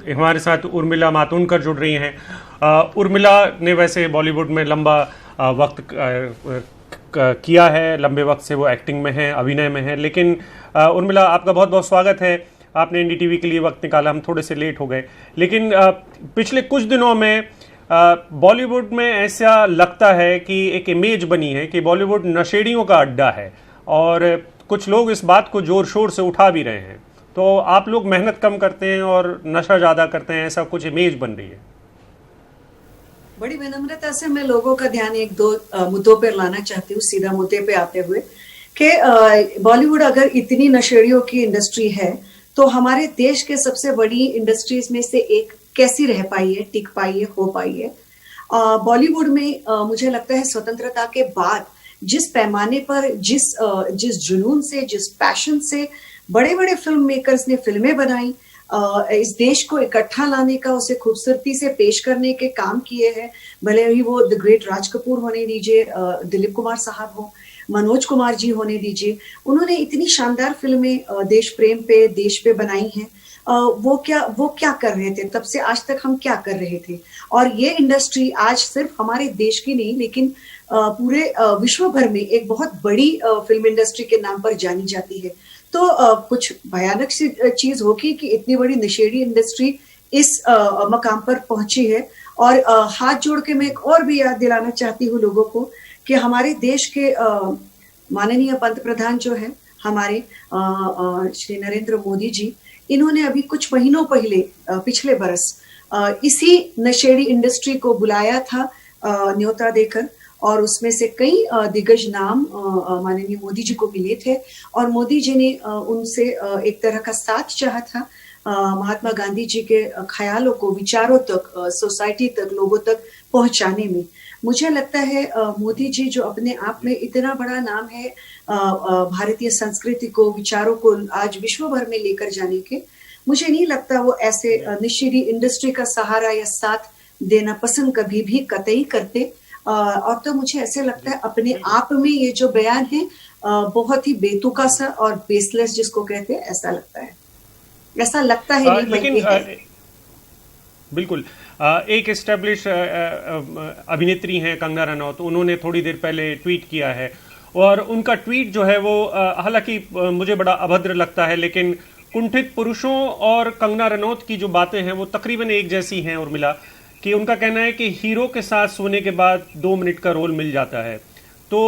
हमारे साथ उर्मिला मातोंडकर जुड़ रही हैं। उर्मिला ने वैसे बॉलीवुड में लंबा वक्त किया है, लंबे वक्त से वो एक्टिंग में है, अभिनय में है। लेकिन उर्मिला, आपका बहुत बहुत स्वागत है। आपने एनडीटीवी के लिए वक्त निकाला, हम थोड़े से लेट हो गए। लेकिन पिछले कुछ दिनों में बॉलीवुड में ऐसा लगता है कि एक इमेज बनी है कि बॉलीवुड नशेड़ियों का अड्डा है, और कुछ लोग इस बात को जोर शोर से उठा भी रहे हैं। तो आप लोग मेहनत कम करते हैं और नशा ज़्यादा करते हैं, ऐसा कुछ इमेज बन रही है। बड़ी विनम्रता से मैं लोगों का ध्यान एक दो मुद्दों पर लाना चाहती हूँ, सीधा मुद्दे पे आते हुए कि बॉलीवुड अगर इतनी नशेड़ियों की इंडस्ट्री है तो हमारे देश के सबसे बड़ी इंडस्ट्रीज में से एक कैसी रह पाई है, टिक पाई है, हो पाई है। बॉलीवुड में मुझे लगता है स्वतंत्रता के बाद जिस पैमाने पर, जिस जुनून से, जिस पैशन से बड़े बड़े फिल्म मेकर्स ने फिल्में बनाई, इस देश को इकट्ठा लाने का, उसे खूबसूरती से पेश करने के काम किए हैं। भले ही वो द ग्रेट राज कपूर होने दीजिए, दिलीप कुमार साहब हो, मनोज कुमार जी होने दीजिए, उन्होंने इतनी शानदार फिल्में देश प्रेम पे, देश पे बनाई हैं। वो क्या कर रहे थे, तब से आज तक हम क्या कर रहे थे। और ये इंडस्ट्री आज सिर्फ हमारे देश की नहीं, लेकिन पूरे विश्व भर में एक बहुत बड़ी फिल्म इंडस्ट्री के नाम पर जानी जाती है। तो कुछ भयानक सी चीज होगी कि इतनी बड़ी नशेड़ी इंडस्ट्री इस मकाम पर पहुंची है। और हाथ जोड़ के मैं एक और भी याद दिलाना चाहती हूँ लोगों को कि हमारे देश के माननीय पंत प्रधान जो है हमारे श्री नरेंद्र मोदी जी, इन्होंने अभी कुछ महीनों पहले पिछले बरस इसी नशेड़ी इंडस्ट्री को बुलाया था न्योता देकर, और उसमें से कई दिग्गज नाम माननीय मोदी जी को मिले थे। और मोदी जी ने उनसे एक तरह का साथ चाहा था महात्मा गांधी जी के ख्यालों को, विचारों तक, सोसाइटी तक, लोगों तक पहुंचाने में। मुझे लगता है मोदी जी जो अपने आप में इतना बड़ा नाम है भारतीय संस्कृति को, विचारों को आज विश्व भर में लेकर जाने के, मुझे नहीं लगता वो ऐसे नशेड़ी इंडस्ट्री का सहारा या साथ देना पसंद कभी भी कतई करते। और तो मुझे ऐसे लगता है अपने आप में ये जो बयान है बहुत ही बेतुका सा और बेसलेस जिसको कहते हैं, ऐसा लगता है, ऐसा लगता है नहीं, लेकिन है। बिल्कुल एक एस्टेब्लिश अभिनेत्री हैं कंगना रनौत, उन्होंने थोड़ी देर पहले ट्वीट किया है, और उनका ट्वीट जो है वो हालांकि मुझे बड़ा अभद्र लगता है, लेकिन कुंठित पुरुषों और कंगना रनौत की जो बातें हैं वो तकरीबन एक जैसी हैं उर्मिला, कि उनका कहना है कि हीरो के साथ सोने के बाद 2 मिनट का रोल मिल जाता है। तो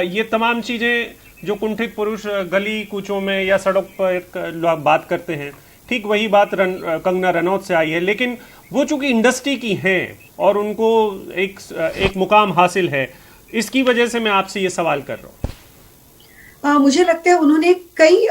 ये तमाम चीज़ें जो कुंठित पुरुष गली कूचों में या सड़क पर बात करते हैं, ठीक वही बात कंगना रनौत से आई है। लेकिन वो चूंकि इंडस्ट्री की हैं और उनको एक मुकाम हासिल है, इसकी वजह से मैं आपसे ये सवाल कर रहा हूँ। मुझे लगता है उन्होंने कई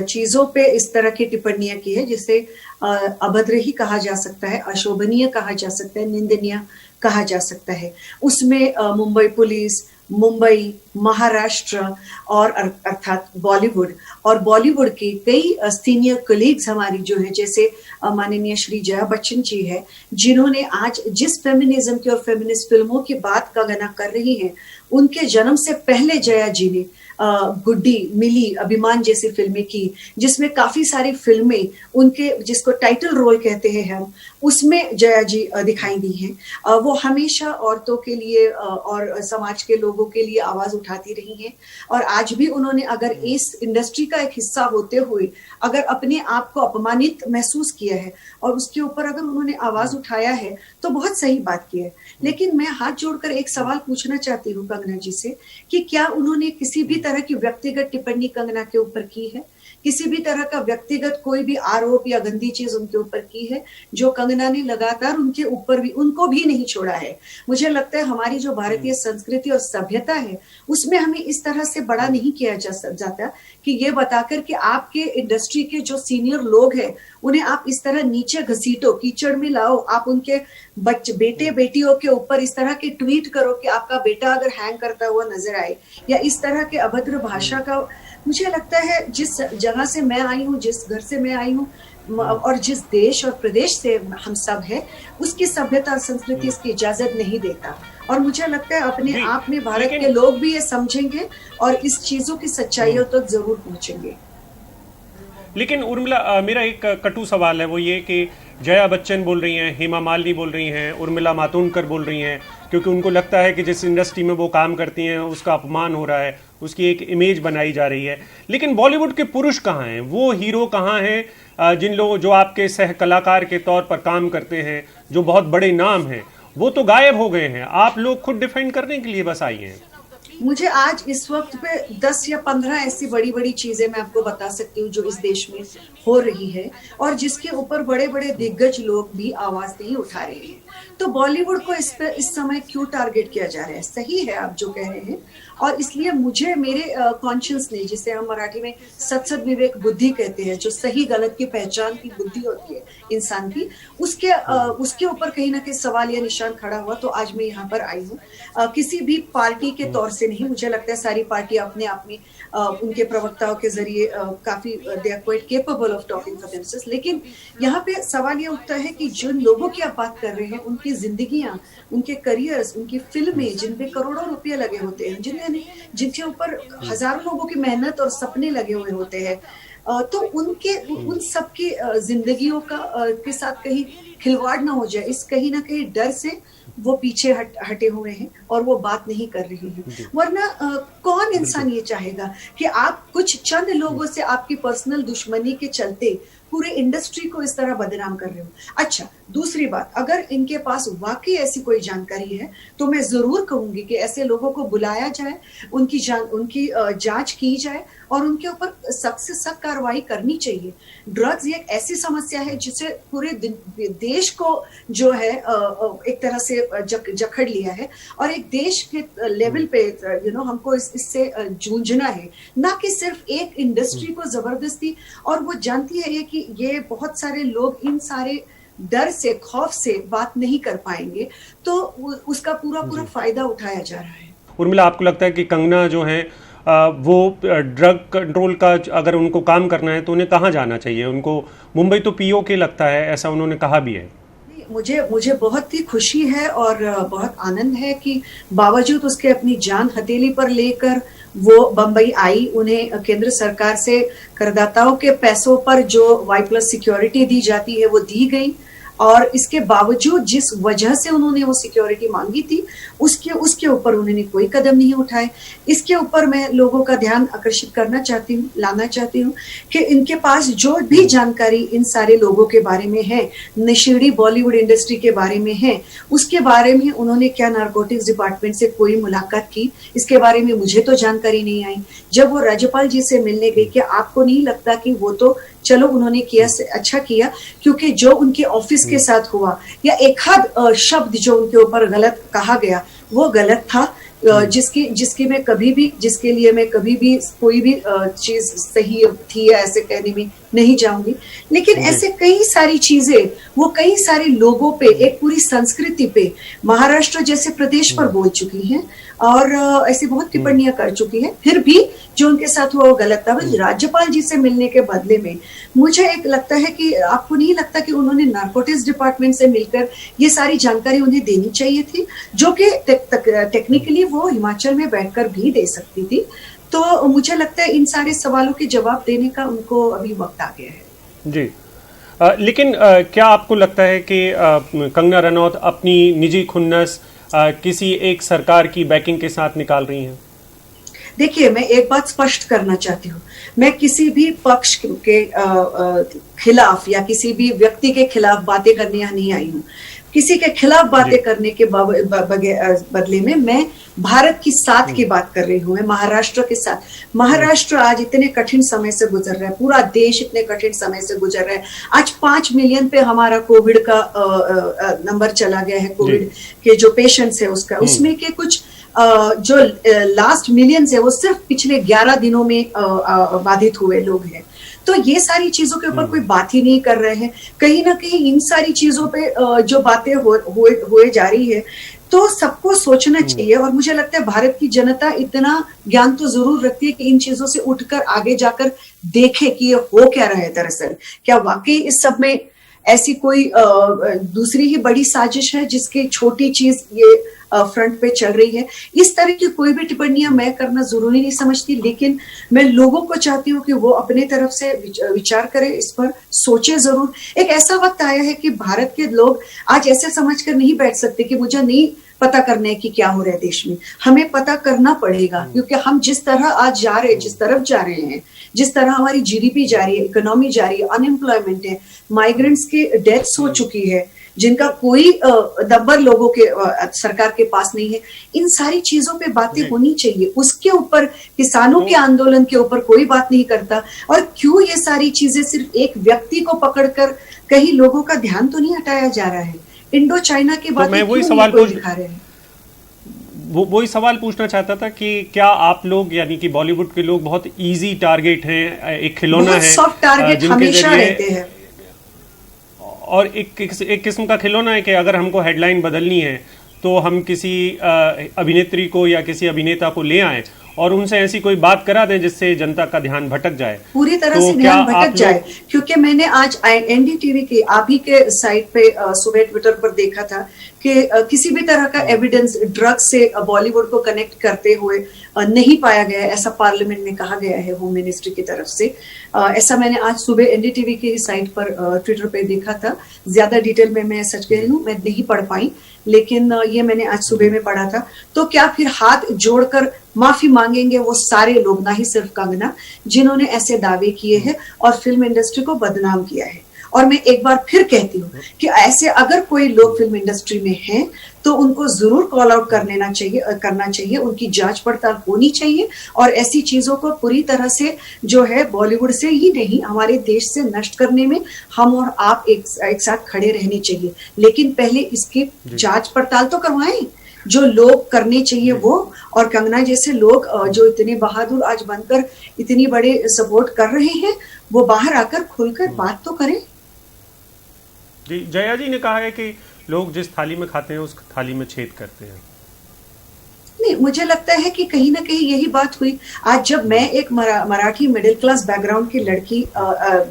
चीजों पे इस तरह की टिप्पणियां की है जिसे अभद्र ही कहा जा सकता है, अशोभनीय कहा जा सकता है, निंदनीय कहा जा सकता है। उसमें मुंबई पुलिस, मुंबई, महाराष्ट्र और अर्थात बॉलीवुड, और बॉलीवुड के कई सीनियर कलीग्स हमारी जो है, जैसे माननीय श्री जया बच्चन जी है, जिन्होंने आज जिस फेमिनिज्म की और फेमिनिस्ट फिल्मों की बात कागना कर रही हैं, उनके जन्म से पहले जया जी ने गुड्डी, मिली, अभिमान जैसी फिल्में की, जिसमें काफी सारी फिल्में उनके, जिसको टाइटल रोल कहते हैं हम, उसमें जया जी दिखाई दी हैं। वो हमेशा औरतों के लिए और समाज के लोगों के लिए आवाज उठाती रही हैं। और आज भी उन्होंने अगर इस इंडस्ट्री का एक हिस्सा होते हुए अगर अपने आप को अपमानित महसूस किया है और उसके ऊपर अगर उन्होंने आवाज उठाया है तो बहुत सही बात की है। लेकिन मैं हाथ जोड़कर एक सवाल पूछना चाहती हूँ कंगना जी से कि क्या उन्होंने किसी भी तरह की व्यक्तिगत टिप्पणी कंगना के ऊपर की है, किसी भी तरह का व्यक्तिगत कोई भी आरोप या गंदी चीज उनके ऊपर की है, जो कंगना ने लगातार उनके ऊपर भी, उनको भी नहीं छोड़ा है। मुझे लगता है हमारी जो भारतीय संस्कृति और सभ्यता है उसमें हमें इस तरह से बड़ा नहीं किया जाता कि ये बताकर कि आपके इंडस्ट्री के जो सीनियर लोग हैं उन्हें आप इस तरह नीचे घसीटो, कीचड़ में लाओ, आप उनके बेटे बेटियों के ऊपर इस तरह के ट्वीट करो कि आपका बेटा अगर हैंग करता हुआ नजर आए, या इस तरह के अभद्र भाषा का। मुझे लगता है जिस जगह से मैं आई हूँ, जिस घर से मैं आई हूँ, और जिस देश और प्रदेश से हम सब है, उसकी सभ्यता और संस्कृति इसकी इजाजत नहीं देता। और मुझे लगता है अपने आप में भारत के लोग भी ये समझेंगे और इस चीजों की सच्चाइयों तक जरूर पहुंचेंगे। लेकिन उर्मिला, मेरा एक कटु सवाल है, वो ये कि जया बच्चन बोल रही हैं, हेमा मालिनी बोल रही हैं, उर्मिला मातोंडकर बोल रही हैं, क्योंकि उनको लगता है कि जिस इंडस्ट्री में वो काम करती हैं उसका अपमान हो रहा है, उसकी एक इमेज बनाई जा रही है। लेकिन बॉलीवुड के पुरुष कहाँ हैं, वो हीरो कहाँ हैं जिन लोगों जो आपके सह कलाकार के तौर पर काम करते हैं, जो बहुत बड़े नाम हैं, वो तो गायब हो गए हैं। आप लोग खुद डिफेंड करने के लिए बस आई हैं। मुझे आज इस वक्त पे 10 या 15 ऐसी बड़ी बड़ी चीजें मैं आपको बता सकती हूँ जो इस देश में हो रही है और जिसके ऊपर बड़े बड़े दिग्गज लोग भी आवाज नहीं उठा रहे हैं। तो बॉलीवुड को इस पे इस समय क्यों टारगेट किया जा रहा है? सही है आप जो कह रहे हैं, और इसलिए मुझे मेरे कॉन्शियस ने, जिसे हम मराठी में सत्सद विवेक बुद्धि कहते हैं, जो सही गलत की पहचान की बुद्धि होती है इंसान की, उसके ऊपर कहीं ना कहीं सवाल या निशान खड़ा हुआ। तो आज मैं यहाँ पर आई हूँ किसी भी पार्टी के तौर से नहीं। मुझे लगता है सारी पार्टी अपने आप में उनके प्रवक्ताओं के जरिए काफी they are quite capable of talking for themselves. लेकिन यहाँ पे सवाल ये उठता है कि जिन लोगों की आप बात कर रहे हैं, उनकी जिंदगियां, उनके करियर्स, उनकी फिल्में जिन पे करोड़ों रुपए लगे होते हैं, जिनके ऊपर हजारों लोगों की मेहनत और सपने लगे हुए होते हैं, तो उन सबकी जिंदगियों के साथ कहीं खिलवाड़ ना हो जाए, इस कहीं ना कहीं डर से वो पीछे हटे हुए हैं और वो बात नहीं कर रही हैं। वरना कौन इंसान ये चाहेगा कि आप कुछ चंद लोगों से आपकी पर्सनल दुश्मनी के चलते पूरे इंडस्ट्री को इस तरह बदनाम कर रहे हो। अच्छा, दूसरी बात, अगर इनके पास वाकई ऐसी कोई जानकारी है तो मैं जरूर कहूंगी कि ऐसे लोगों को बुलाया जाए, उनकी जांच की जाए और उनके ऊपर सख्त से सख्त कार्रवाई करनी चाहिए। ड्रग्स एक ऐसी समस्या है जिसे पूरे देश को जो है एक तरह से जकड़ लिया है और एक देश के लेवल पे हमको इससे जूझना है, ना कि सिर्फ एक इंडस्ट्री को जबरदस्ती। और वो जानती है कि ये बहुत सारे लोग इन सारे डर से, खौफ से बात नहीं कर पाएंगे, तो उसका पूरा फायदा उठाया जा रहा है। उर्मिला, आपको लगता है कि कंगना जो है वो ड्रग कंट्रोल का अगर उनको काम करना है तो उन्हें कहाँ जाना चाहिए? उनको मुंबई तो पीओके लगता है, ऐसा उन्होंने कहा भी है। मुझे बहुत ही खुशी है और बहुत आनंद है कि बावजूद उसके अपनी जान हथेली पर लेकर वो बंबई आई। उन्हें केंद्र सरकार से करदाताओं के पैसों पर जो Y+ सिक्योरिटी दी जाती है वो दी गई, और इसके बावजूद जिस वजह से उन्होंने वो सिक्योरिटी मांगी थी उसके ऊपर उन्होंने कोई कदम नहीं उठाए। इसके ऊपर मैं लोगों का ध्यान आकर्षित करना चाहती हूँ, लाना चाहती हूँ कि इनके पास जो भी जानकारी इन सारे लोगों के बारे में है, नशेड़ी बॉलीवुड इंडस्ट्री के बारे में है, उसके बारे में उन्होंने क्या नारकोटिक्स डिपार्टमेंट से कोई मुलाकात की, इसके बारे में मुझे तो जानकारी नहीं आई। जब वो राज्यपाल जी से मिलने गई, क्या आपको नहीं लगता कि वो तो चलो उन्होंने किया, अच्छा किया, क्योंकि जो उनके ऑफिस के साथ हुआ या एक आध शब्द जो उनके ऊपर गलत कहा गया वो गलत था, जिसके लिए मैं कभी भी कोई भी चीज सही थी या ऐसे कहने में नहीं जाऊंगी। लेकिन ऐसे कई सारी चीजें वो कई सारे लोगों पे, एक पूरी संस्कृति पे, महाराष्ट्र जैसे प्रदेश पर बोल चुकी हैं और ऐसी बहुत टिप्पणियां कर चुकी हैं। फिर भी जो उनके साथ हुआ वो गलत था। राज्यपाल जी से मिलने के बदले में मुझे एक लगता है कि आपको नहीं लगता कि उन्होंने नारकोटिक्स डिपार्टमेंट से मिलकर ये सारी जानकारी उन्हें देनी चाहिए थी, जो कि टेक्निकली वो हिमाचल में बैठकर भी दे सकती थी। तो मुझे लगता है इन सारे सवालों के जवाब देने का उनको अभी वक्त आ गया है। जी, लेकिन क्या आपको लगता है कि कंगना रनौत अपनी निजी खुन्नस किसी एक सरकार की बैकिंग के साथ निकाल रही हैं? देखिए, मैं एक बात स्पष्ट करना चाहती हूँ, मैं किसी भी पक्ष के खिलाफ या किसी भी व्यक्ति के खिलाफ बातें करने यहाँ नहीं आई हूँ। किसी के खिलाफ बातें करने के बदले में मैं भारत की साथ की बात कर रही हूँ, मैं महाराष्ट्र के साथ। महाराष्ट्र आज इतने कठिन समय से गुजर रहा है, पूरा देश इतने कठिन समय से गुजर रहा है। आज 5 मिलियन पे हमारा कोविड का नंबर चला गया है, कोविड के जो पेशेंट्स है उसका, उसमें के कुछ जो लास्ट मिलियंस है वो सिर्फ पिछले 11 दिनों में बाधित हुए लोग हैं। तो ये सारी चीजों के ऊपर कोई बात ही नहीं कर रहे हैं। कहीं ना कहीं इन सारी चीजों पे जो बातें हुए जा रही है, तो सबको सोचना चाहिए। और मुझे लगता है भारत की जनता इतना ज्ञान तो जरूर रखती है कि इन चीजों से उठकर आगे जाकर देखे कि ये हो क्या रहा है दरअसल। क्या वाकई इस सब में ऐसी कोई दूसरी ही बड़ी साजिश है जिसकी छोटी चीज ये फ्रंट पे चल रही है। इस तरह की कोई भी टिप्पणियां मैं करना जरूरी नहीं समझती, लेकिन मैं लोगों को चाहती हूँ कि वो अपने तरफ से विचार करें, इस पर सोचे जरूर। एक ऐसा वक्त आया है कि भारत के लोग आज ऐसे समझकर नहीं बैठ सकते कि मुझे नहीं पता करना है कि क्या हो रहा है देश में। हमें पता करना पड़ेगा, क्योंकि हम जिस तरह आज जा रहे हैं, जिस तरफ जा रहे हैं, जिस तरह हमारी जीडीपी जा रही है, इकोनॉमी जा रही है, अनएम्प्लॉयमेंट है, माइग्रेंट्स की डेथ्स हो चुकी है जिनका कोई नंबर लोगों के सरकार के पास नहीं है। इन सारी चीजों पे बातें होनी चाहिए। उसके ऊपर, किसानों के आंदोलन के ऊपर कोई बात नहीं करता। और क्यों ये सारी चीजें सिर्फ एक व्यक्ति को पकड़कर कहीं लोगों का ध्यान तो नहीं हटाया जा रहा है? इंडो चाइना की बात वही सवाल पूछना चाहता था कि क्या आप लोग, यानी कि बॉलीवुड के लोग बहुत इजी टारगेट हैं, एक खिलौना है, सॉफ्ट टारगेट हमेशा रहते हैं, और एक किस्म का खिलौना है कि अगर हमको हेडलाइन बदलनी है तो हम किसी अभिनेत्री को या किसी अभिनेता को ले आए और उनसे ऐसी कोई बात करा दें जिससे जनता का ध्यान भटक जाए, पूरी तरह से ध्यान भटक जाए। क्योंकि मैंने आज एनडीटीवी की आप ही के साइट पे सुबह ट्विटर पर देखा था कि किसी भी तरह का एविडेंस ड्रग्स से बॉलीवुड को कनेक्ट करते हुए नहीं पाया गया है, ऐसा पार्लियामेंट में कहा गया है होम मिनिस्ट्री की तरफ से। ऐसा मैंने आज सुबह एनडीटीवी की साइट पर ट्विटर पे देखा था। ज्यादा डिटेल में मैं सच कह रही हूँ, मैं नहीं पढ़ पाई, लेकिन ये मैंने आज सुबह में पढ़ा था। तो क्या फिर हाथ जोड़कर माफी मांगेंगे वो सारे लोग, ना ही सिर्फ कंगना, जिन्होंने ऐसे दावे किए हैं और फिल्म इंडस्ट्री को बदनाम किया है? और मैं एक बार फिर कहती हूँ कि ऐसे अगर कोई लोग फिल्म इंडस्ट्री में हैं तो उनको जरूर कॉल आउट करना चाहिए, उनकी जांच पड़ताल होनी चाहिए, और ऐसी चीजों को पूरी तरह से जो है बॉलीवुड से ही नहीं हमारे देश से नष्ट करने में हम और आप एक साथ खड़े रहने चाहिए। लेकिन पहले इसकी जांच पड़ताल तो करवाएं, जो लोग करने चाहिए वो। और कंगना जैसे लोग जो इतने बहादुर आज बनकर इतनी बड़े सपोर्ट कर रहे हैं, वो बाहर आकर खुलकर बात तो करें। जी, जया जी ने कहा है कि लोग जिस थाली में खाते हैं उस थाली में छेद करते हैं। नहीं, मुझे लगता है कि कहीं ना कहीं यही बात हुई। आज जब मैं एक मराठी मिडिल क्लास बैकग्राउंड की लड़की,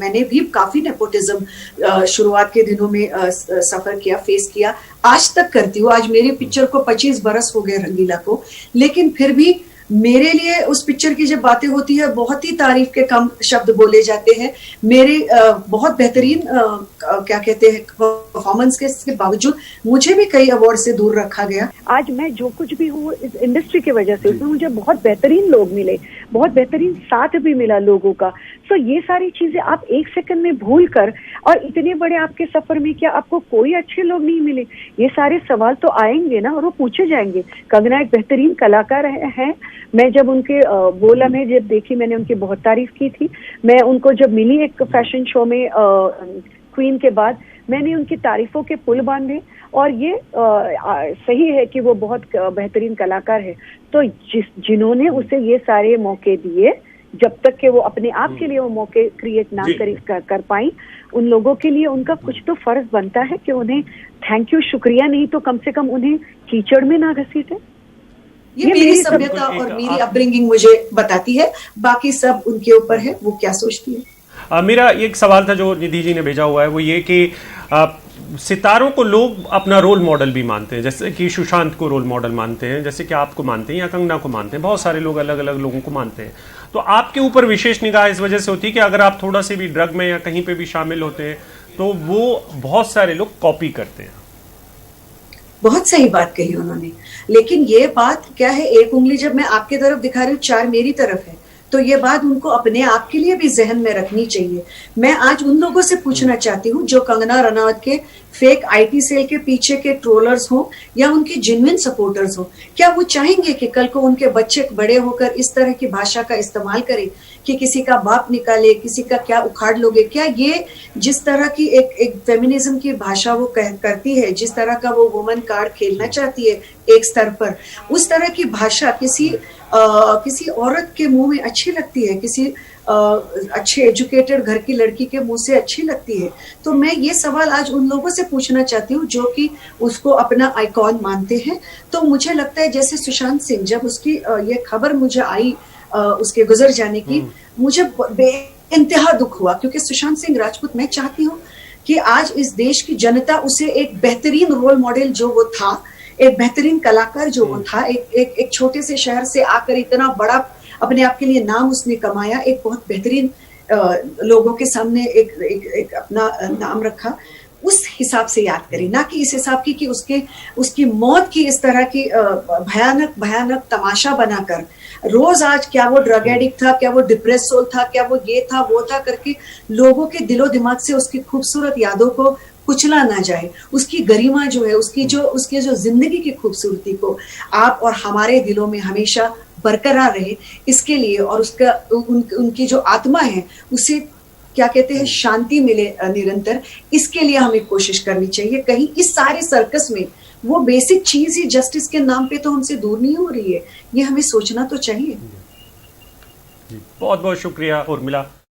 मैंने भी काफी नेपोटिज्म शुरुआत के दिनों में सफर किया, फेस किया, आज तक करती हूँ। आज मेरी पिक्चर को 25 बरस हो गए, रंगीला को, लेकिन फिर भी मेरे लिए उस पिक्चर की जब बातें होती है बहुत ही तारीफ के कम शब्द बोले जाते हैं। मेरे बहुत बेहतरीन क्या कहते हैं परफॉर्मेंस के बावजूद मुझे भी कई अवार्ड से दूर रखा गया। आज मैं जो कुछ भी हूँ इस इंडस्ट्री की वजह से, उसमें मुझे बहुत बेहतरीन लोग मिले, बहुत बेहतरीन साथ भी मिला लोगों का। सो ये सारी चीजें आप एक सेकंड में भूल कर, और इतने बड़े आपके सफर में क्या आपको कोई अच्छे लोग नहीं मिले? ये सारे सवाल तो आएंगे ना, और वो पूछे जाएंगे। कंगना एक बेहतरीन कलाकार है। मैं जब उनके बोला में जब देखी, मैंने उनकी बहुत तारीफ की थी। मैं उनको जब मिली एक फैशन शो में क्वीन के बाद, मैंने उनकी तारीफों के पुल बांधे। और ये सही है कि वो बहुत बेहतरीन कलाकार है। तो जिन्होंने उसे ये सारे मौके दिए, जब तक कि वो अपने आप के लिए वो मौके क्रिएट ना कर पाई, उन लोगों के लिए उनका कुछ तो फर्ज बनता है कि उन्हें थैंक यू, शुक्रिया नहीं तो कम से कम उन्हें कीचड़ में ना घसीटे। ये मेरी सभ्यता और मेरी अपब्रिंगिंग मुझे बताती है, बाकी सब उनके ऊपर है, वो क्या सोचती है। मेरा एक सवाल था जो निधि जी ने भेजा हुआ है, वो ये कि सितारों को लोग अपना रोल मॉडल भी मानते हैं, जैसे कि सुशांत को रोल मॉडल मानते हैं, जैसे कि आपको मानते हैं या कंगना को मानते हैं, बहुत सारे लोग अलग अलग लोगों को मानते हैं। तो आपके ऊपर विशेष निगाह इस वजह से होती है कि अगर आप थोड़ा से भी ड्रग में या कहीं पे भी शामिल होते हैं तो वो बहुत सारे लोग कॉपी करते हैं। बहुत सही बात कही उन्होंने, लेकिन ये बात क्या है, एक उंगली जब मैं आपके तरफ दिखा रही हूँ, 4 मेरी तरफ है, तो ये बात उनको अपने आप के लिए भी जहन में रखनी चाहिए। मैं आज उन लोगों से पूछना चाहती हूँ जो कंगना रनौत के फेक आईटी सेल के पीछे के ट्रोलर्स हो या उनके जेन्युइन सपोर्टर्स हो, क्या वो चाहेंगे कि कल को उनके बच्चे बड़े होकर इस तरह की भाषा का इस्तेमाल करें कि किसी का बाप निकाले, किसी का क्या उखाड़ लोगे? क्या ये जिस तरह की एक फेमिनिज्म की भाषा वो करती है, जिस तरह का वो वुमन कार्ड खेलना चाहती है एक स्तर पर, उस तरह की भाषा किसी औरत के मुंह में अच्छी लगती है, किसी अच्छे एजुकेटेड घर की लड़की के मुंह से अच्छी लगती है? तो मैं ये सवाल आज उन लोगों से पूछना चाहती हूँ जो कि उसको अपना आइकॉन मानते हैं। तो मुझे लगता है जैसे सुशांत सिंह, जब उसकी ये खबर मुझे आई उसके गुजर जाने की, मुझे बेइंतहा दुख हुआ, क्योंकि सुशांत सिंह राजपूत, मैं चाहती हूँ कि आज इस देश की जनता उसे एक बेहतरीन रोल मॉडल जो वो था, एक बेहतरीन कलाकार जो वो था, एक छोटे से शहर से आकर इतना बड़ा अपने आप के लिए नाम उसने कमाया, एक बहुत बेहतरीन लोगों के सामने एक अपना नाम रखा, उस हिसाब से याद करें, ना कि इस हिसाब की कि उसकी मौत की इस तरह की भयानक भयानक तमाशा बनाकर रोज आज क्या वो ड्रग एडिक्ट था, क्या वो डिप्रेस सोल था, क्या वो ये था वो था करके लोगों के दिलो दिमाग से उसकी खूबसूरत यादों को कुचला ना जाए, उसकी गरिमा जो है, उसकी जो जिंदगी की खूबसूरती को आप और हमारे दिलों में हमेशा बरकरार रहे, इसके लिए और उनकी जो आत्मा है उसे क्या कहते हैं शांति मिले निरंतर, इसके लिए हमें कोशिश करनी चाहिए। कहीं इस सारे सर्कस में वो बेसिक चीज ही जस्टिस के नाम पे तो हमसे दूर नहीं हो रही है, ये हमें सोचना तो चाहिए। बहुत बहुत शुक्रिया उर्मिला।